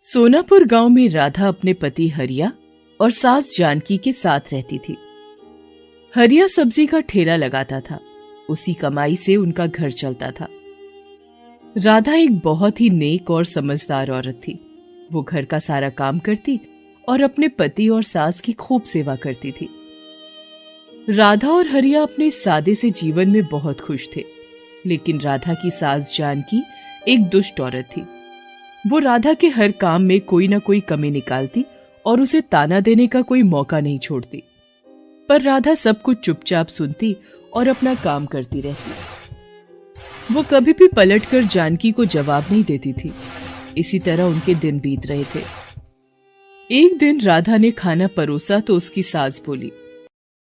सोनापुर गांव में राधा अपने पति हरिया और सास जानकी के साथ रहती थी। हरिया सब्जी का ठेला लगाता था, उसी कमाई से उनका घर चलता था। राधा एक बहुत ही नेक और समझदार औरत थी। वो घर का सारा काम करती और अपने पति और सास की खूब सेवा करती थी। राधा और हरिया अपने सादे से जीवन में बहुत खुश थे, लेकिन राधा की सास जानकी एक दुष्ट औरत थी। वो राधा के हर काम में कोई ना कोई कमी निकालती और उसे ताना देने का कोई मौका नहीं छोड़ती। पर राधा सब कुछ चुपचाप सुनती और अपना काम करती रहती। वो कभी भी पलटकर जानकी को जवाब नहीं देती थी। इसी तरह उनके दिन बीत रहे थे। एक दिन राधा ने खाना परोसा तो उसकी सास बोली,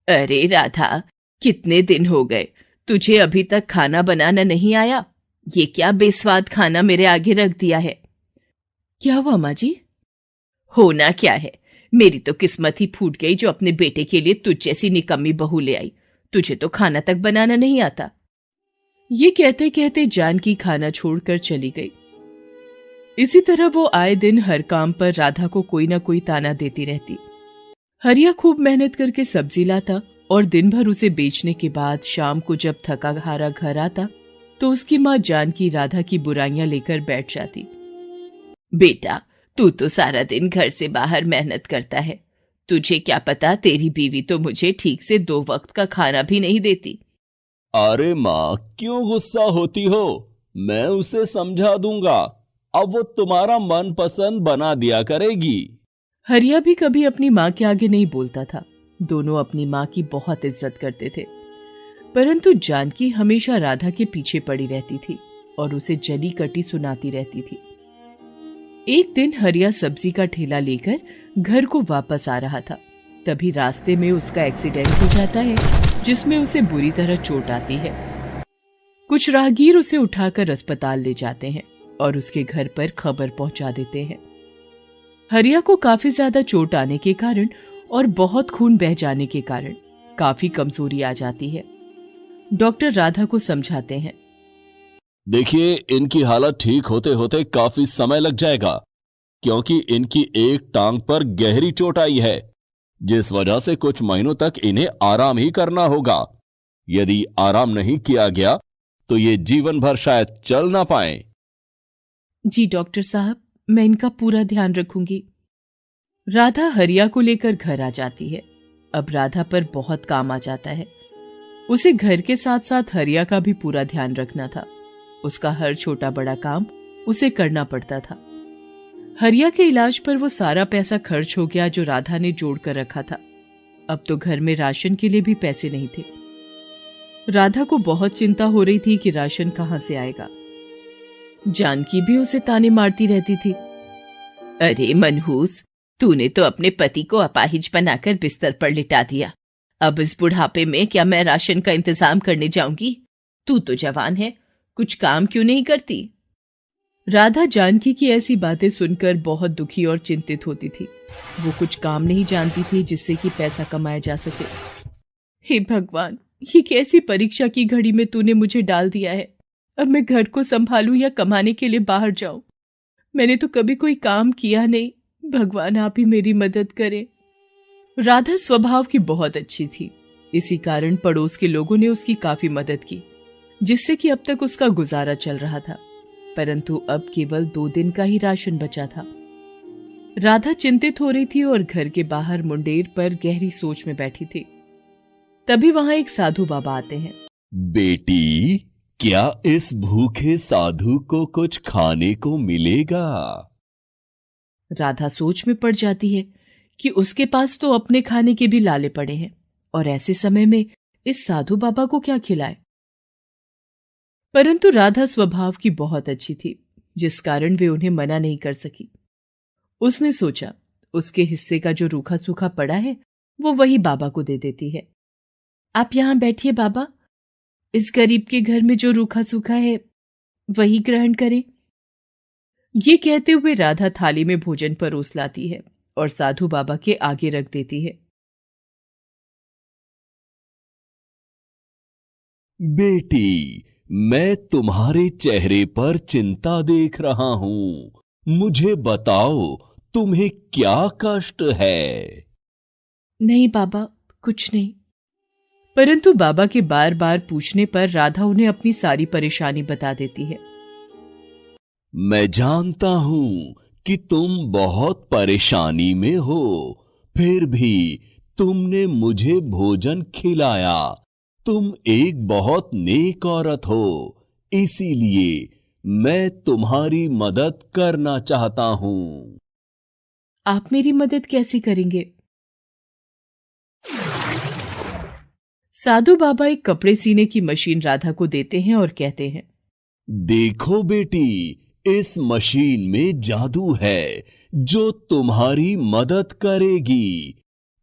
अरे राधा, कितने दिन हो गए, तुझे अभी तक खाना बनाना नहीं आया? ये क्या बेस्वाद खाना मेरे आगे रख दिया है? क्या हुआ माँ जी? होना क्या है, मेरी तो किस्मत ही फूट गई जो अपने बेटे के लिए तुझ जैसी निकम्मी बहू ले आई। तुझे तो खाना तक बनाना नहीं आता। ये कहते कहते जानकी खाना छोड़कर चली गई। इसी तरह वो आए दिन हर काम पर राधा को कोई ना कोई ताना देती रहती। हरिया खूब मेहनत करके सब्जी लाता और दिन भर उसे बेचने के बाद शाम को जब थका हारा घर आता तो उसकी माँ जानकी राधा की बुराइयां लेकर बैठ जाती। बेटा, तू तो सारा दिन घर से बाहर मेहनत करता है। तुझे क्या पता, तेरी बीवी तो मुझे ठीक से 2 वक्त का खाना भी नहीं देती। अरे माँ, क्यों गुस्सा होती हो? मैं उसे समझा दूंगा। अब वो तुम्हारा मनपसंद बना दिया करेगी। हरिया भी कभी अपनी माँ के आगे नहीं बोलता था। दोनों अपनी माँ की बहुत इज्जत करते थे, परंतु जानकी हमेशा राधा के पीछे पड़ी रहती थी और उसे जली कटी सुनाती रहती थी। एक दिन हरिया सब्जी का ठेला लेकर घर को वापस आ रहा था। तभी रास्ते में उसका एक्सीडेंट हो जाता है, जिसमें उसे बुरी तरह चोट आती है। कुछ राहगीर उसे उठाकर अस्पताल ले जाते हैं और उसके घर पर खबर पहुंचा देते हैं। हरिया को काफी ज्यादा चोट आने के कारण और बहुत खून बह जाने के कारण काफी कमजोरी आ जाती है। डॉक्टर राधा को समझाते हैं, देखिए, इनकी हालत ठीक होते होते काफी समय लग जाएगा, क्योंकि इनकी एक टांग पर गहरी चोट आई है, जिस वजह से कुछ महीनों तक इन्हें आराम ही करना होगा। यदि आराम नहीं किया गया तो ये जीवन भर शायद चल ना पाए। जी डॉक्टर साहब, मैं इनका पूरा ध्यान रखूंगी। राधा हरिया को लेकर घर आ जाती है। अब राधा पर बहुत काम आ जाता है। उसे घर के साथ साथ हरिया का भी पूरा ध्यान रखना था। उसका हर छोटा बड़ा काम उसे करना पड़ता था। हरिया के इलाज पर वो सारा पैसा खर्च हो गया जो राधा ने जोड़ कर रखा था। अब तो घर में राशन के लिए भी पैसे नहीं थे। राधा को बहुत चिंता हो रही थी कि राशन कहां से आएगा। जानकी भी उसे ताने मारती रहती थी। अरे मनहूस, तूने तो अपने पति को अपाहिज बनाकर बिस्तर पर लिटा दिया। अब इस बुढ़ापे में क्या मैं राशन का इंतजाम करने जाऊंगी? तू तो जवान है, कुछ काम क्यों नहीं करती? राधा जानकी की ऐसी बातें सुनकर बहुत दुखी और चिंतित होती थी। वो कुछ काम नहीं जानती थी जिससे कि पैसा कमाया जा सके। हे भगवान, ये कैसी परीक्षा की घड़ी में तूने मुझे डाल दिया है। अब मैं घर को संभालूं या कमाने के लिए बाहर जाऊं? मैंने तो कभी कोई काम किया नहीं। भगवान, आप ही मेरी मदद करें। राधा स्वभाव की बहुत अच्छी थी। इसी कारण पड़ोस के लोगों ने उसकी काफी मदद की, जिससे कि अब तक उसका गुजारा चल रहा था। परंतु अब केवल 2 दिन का ही राशन बचा था। राधा चिंतित हो रही थी और घर के बाहर मुंडेर पर गहरी सोच में बैठी थी। तभी वहां एक साधु बाबा आते हैं। बेटी, क्या इस भूखे साधु को कुछ खाने को मिलेगा? राधा सोच में पड़ जाती है कि उसके पास तो अपने खाने के भी लाले पड़े हैं और ऐसे समय में इस साधु बाबा को क्या खिलाए। परंतु राधा स्वभाव की बहुत अच्छी थी, जिस कारण वे उन्हें मना नहीं कर सकी। उसने सोचा, उसके हिस्से का जो रूखा सूखा पड़ा है वो वही बाबा को दे देती है। आप यहां बैठिए बाबा, इस गरीब के घर में जो रूखा सूखा है वही ग्रहण करें। ये कहते हुए राधा थाली में भोजन परोस लाती है और साधु बाबा के आगे रख देती है। बेटी, मैं तुम्हारे चेहरे पर चिंता देख रहा हूं। मुझे बताओ, तुम्हें क्या कष्ट है? नहीं बाबा, कुछ नहीं। परंतु बाबा के बार बार पूछने पर राधा उन्हें अपनी सारी परेशानी बता देती है। मैं जानता हूं कि तुम बहुत परेशानी में हो, फिर भी तुमने मुझे भोजन खिलाया। तुम एक बहुत नेक औरत हो, इसीलिए मैं तुम्हारी मदद करना चाहता हूं। आप मेरी मदद कैसे करेंगे? साधु बाबा एक कपड़े सीने की मशीन राधा को देते हैं और कहते हैं, देखो बेटी, इस मशीन में जादू है जो तुम्हारी मदद करेगी।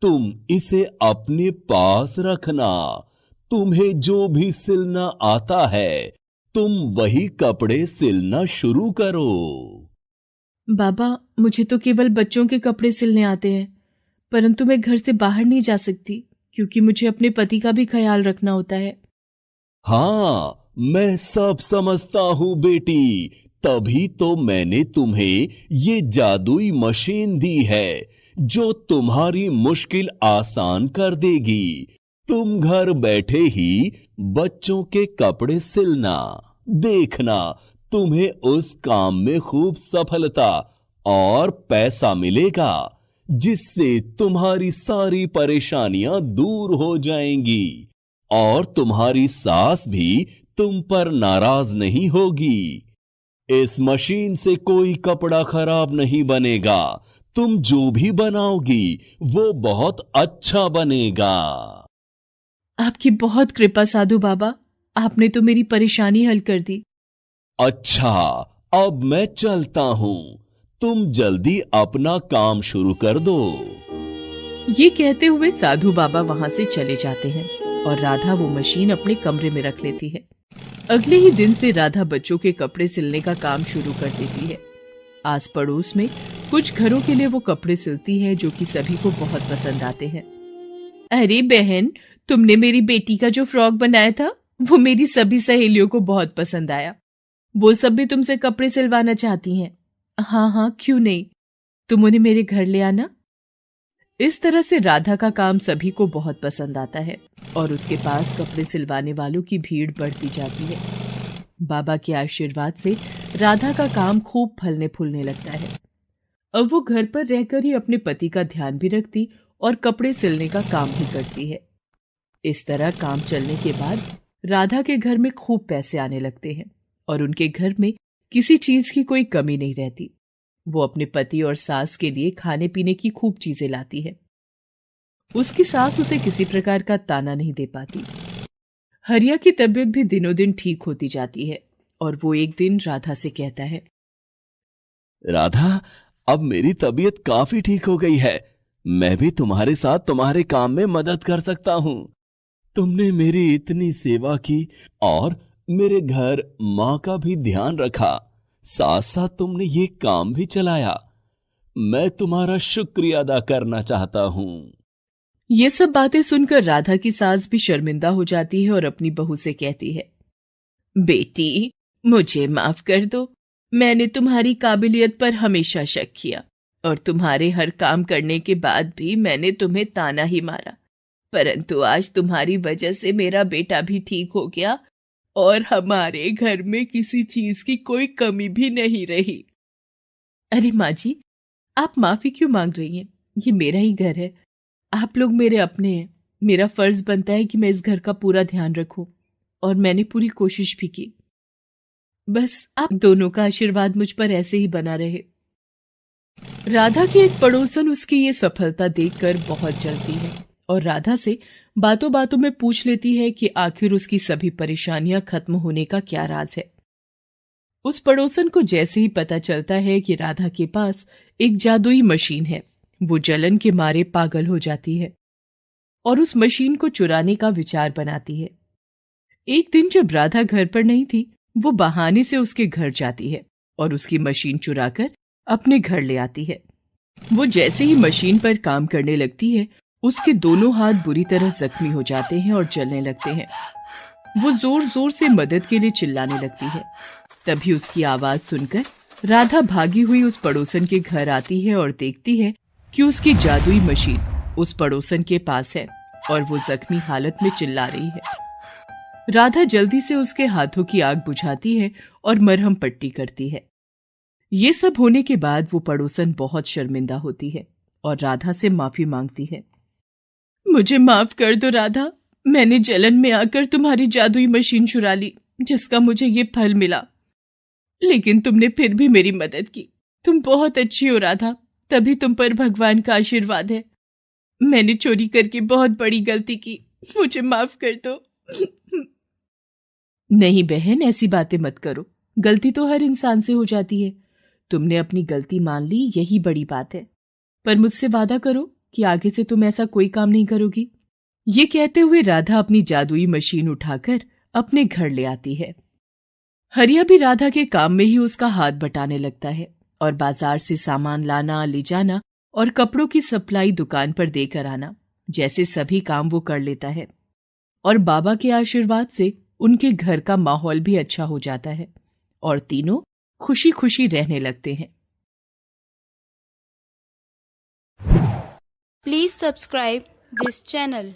तुम इसे अपने पास रखना। तुम्हें जो भी सिलना आता है, तुम वही कपड़े सिलना शुरू करो। बाबा, मुझे तो केवल बच्चों के कपड़े सिलने आते हैं, परंतु मैं घर से बाहर नहीं जा सकती क्योंकि मुझे अपने पति का भी ख्याल रखना होता है। हाँ, मैं सब समझता हूँ बेटी, तभी तो मैंने तुम्हें ये जादुई मशीन दी है जो तुम्हारी मुश्किल आसान कर देगी। तुम घर बैठे ही बच्चों के कपड़े सिलना। देखना, तुम्हें उस काम में खूब सफलता और पैसा मिलेगा, जिससे तुम्हारी सारी परेशानियां दूर हो जाएंगी और तुम्हारी सास भी तुम पर नाराज नहीं होगी। इस मशीन से कोई कपड़ा खराब नहीं बनेगा। तुम जो भी बनाओगी वो बहुत अच्छा बनेगा। आपकी बहुत कृपा साधु बाबा, आपने तो मेरी परेशानी हल कर दी। अच्छा, अब मैं चलता हूं। तुम जल्दी अपना काम शुरू कर दो। ये कहते हुए साधु बाबा वहां से चले जाते हैं और राधा वो मशीन अपने कमरे में रख लेती है। अगले ही दिन से राधा बच्चों के कपड़े सिलने का काम शुरू कर देती है। आस पड़ोस में कुछ घरों के लिए वो कपड़े सिलती है जो कि सभी को बहुत पसंद आते हैं। अरे बहन, तुमने मेरी बेटी का जो फ्रॉक बनाया था वो मेरी सभी सहेलियों को बहुत पसंद आया। वो सब भी तुमसे कपड़े सिलवाना चाहती हैं। हाँ हाँ, क्यों नहीं, तुम उन्हें मेरे घर ले आना। इस तरह से राधा का काम सभी को बहुत पसंद आता है और उसके पास कपड़े सिलवाने वालों की भीड़ बढ़ती जाती है। बाबा के आशीर्वाद से राधा का काम खूब फलने फूलने लगता है। अब वो घर पर रहकर ही अपने पति का ध्यान भी रखती और कपड़े सिलने का काम भी करती है। इस तरह काम चलने के बाद राधा के घर में खूब पैसे आने लगते हैं और उनके घर में किसी चीज की कोई कमी नहीं रहती। वो अपने पति और सास के लिए खाने पीने की खूब चीजें लाती है। उसकी सास उसे किसी प्रकार का ताना नहीं दे पाती। हरिया की तबीयत भी दिनों दिन ठीक होती जाती है और वो एक दिन राधा से कहता है, राधा, अब मेरी तबीयत काफी ठीक हो गई है। मैं भी तुम्हारे साथ तुम्हारे काम में मदद कर सकता हूँ। तुमने मेरी इतनी सेवा की और मेरे घर माँ का भी ध्यान रखा, साथ साथ तुमने ये काम भी चलाया। मैं तुम्हारा शुक्रिया अदा करना चाहता हूँ। ये सब बातें सुनकर राधा की सास भी शर्मिंदा हो जाती है और अपनी बहू से कहती है, बेटी, मुझे माफ कर दो। मैंने तुम्हारी काबिलियत पर हमेशा शक किया और तुम्हारे हर काम करने के बाद भी मैंने तुम्हें ताना ही मारा। परंतु आज तुम्हारी वजह से मेरा बेटा भी ठीक हो गया और हमारे घर में किसी चीज की कोई कमी भी नहीं रही। अरे माँ जी, आप माफी क्यों मांग रही हैं? ये मेरा ही घर है, आप लोग मेरे अपने हैं। मेरा फर्ज बनता है कि मैं इस घर का पूरा ध्यान रखूं और मैंने पूरी कोशिश भी की। बस आप दोनों का आशीर्वाद मुझ पर ऐसे ही बना रहे। राधा की एक पड़ोसन उसकी ये सफलता देखकर बहुत जलती है और राधा से बातों बातों में पूछ लेती है कि आखिर उसकी सभी परेशानियां खत्म होने का क्या राज है। उस पड़ोसन को जैसे ही पता चलता है कि राधा के पास एक जादुई मशीन है, वो जलन के मारे पागल हो जाती है और उस मशीन को चुराने का विचार बनाती है। एक दिन जब राधा घर पर नहीं थी, वो बहाने से उसके घर जाती है और उसकी मशीन चुराकर अपने घर ले आती है। वो जैसे ही मशीन पर काम करने लगती है, उसके दोनों हाथ बुरी तरह जख्मी हो जाते हैं और जलने लगते हैं। वो जोर जोर से मदद के लिए चिल्लाने लगती है। तभी उसकी आवाज सुनकर राधा भागी हुई उस पड़ोसन के घर आती है और देखती है कि उसकी जादुई मशीन उस पड़ोसन के पास है और वो जख्मी हालत में चिल्ला रही है। राधा जल्दी से उसके हाथों की आग बुझाती है और मरहम पट्टी करती है। ये सब होने के बाद वो पड़ोसन बहुत शर्मिंदा होती है और राधा से माफी मांगती है। मुझे माफ कर दो राधा, मैंने जलन में आकर तुम्हारी जादुई मशीन चुरा ली जिसका मुझे ये फल मिला, लेकिन तुमने फिर भी मेरी मदद की। तुम बहुत अच्छी हो राधा, तभी तुम पर भगवान का आशीर्वाद है। मैंने चोरी करके बहुत बड़ी गलती की, मुझे माफ कर दो। नहीं बहन, ऐसी बातें मत करो, गलती तो हर इंसान से हो जाती है। तुमने अपनी गलती मान ली, यही बड़ी बात है। पर मुझसे वादा करो कि आगे से तुम ऐसा कोई काम नहीं करोगी। ये कहते हुए राधा अपनी जादुई मशीन उठाकर अपने घर ले आती है। हरिया भी राधा के काम में ही उसका हाथ बटाने लगता है और बाजार से सामान लाना, ले जाना और कपड़ों की सप्लाई दुकान पर देकर आना जैसे सभी काम वो कर लेता है। और बाबा के आशीर्वाद से उनके घर का माहौल भी अच्छा हो जाता है और तीनों खुशी खुशी रहने लगते हैं। Please subscribe this channel.